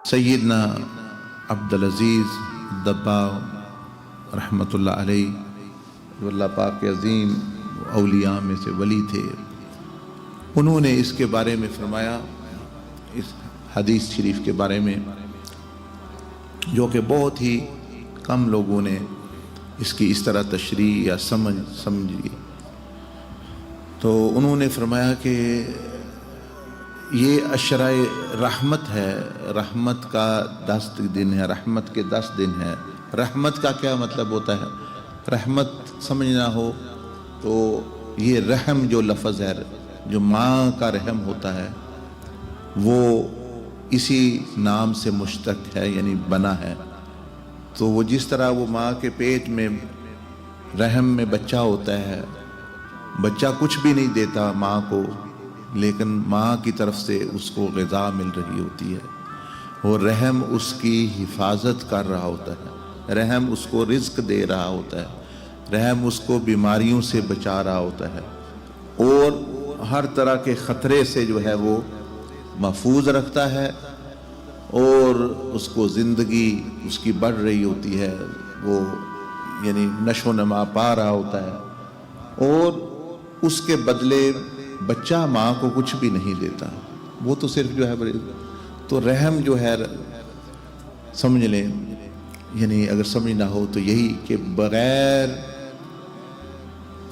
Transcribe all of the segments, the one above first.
سیدنا عبدالعزیز دباغ رحمۃ اللہ علیہ اللہ پاک کے عظیم اولیاء میں سے ولی تھے. انہوں نے اس کے بارے میں فرمایا، اس حدیث شریف کے بارے میں، جو کہ بہت ہی کم لوگوں نے اس کی اس طرح تشریح یا سمجھی. تو انہوں نے فرمایا کہ یہ عشرۂ رحمت ہے، رحمت کا 10 دن ہے، رحمت کے 10 دن ہے. رحمت کا کیا مطلب ہوتا ہے؟ رحمت سمجھنا ہو تو یہ رحم جو لفظ ہے، جو ماں کا رحم ہوتا ہے، وہ اسی نام سے مشتق ہے، یعنی بنا ہے. تو وہ جس طرح وہ ماں کے پیٹ میں رحم میں بچہ ہوتا ہے، بچہ کچھ بھی نہیں دیتا ماں کو، لیکن ماں کی طرف سے اس کو غذا مل رہی ہوتی ہے، اور رحم اس کی حفاظت کر رہا ہوتا ہے، رحم اس کو رزق دے رہا ہوتا ہے، رحم اس کو بیماریوں سے بچا رہا ہوتا ہے، اور ہر طرح کے خطرے سے جو ہے وہ محفوظ رکھتا ہے، اور اس کو زندگی اس کی بڑھ رہی ہوتی ہے، وہ یعنی نشو و نما پا رہا ہوتا ہے، اور اس کے بدلے بچہ ماں کو کچھ بھی نہیں دیتا، وہ تو صرف جو ہے تو رحم جو ہے سمجھ لیں، یعنی اگر سمجھنا ہو تو یہی کہ بغیر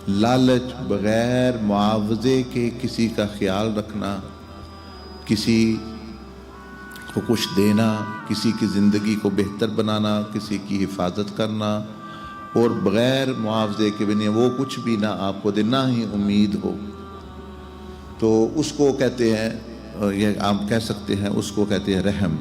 لالچ، بغیر معاوضے کے کسی کا خیال رکھنا، کسی کو کچھ دینا، کسی کی زندگی کو بہتر بنانا، کسی کی حفاظت کرنا، اور بغیر معاوضے کے بنے وہ کچھ بھی نہ آپ کو دینا ہی امید ہو، تو اس کو کہتے ہیں، یہ آپ کہہ سکتے ہیں، اس کو کہتے ہیں رحم.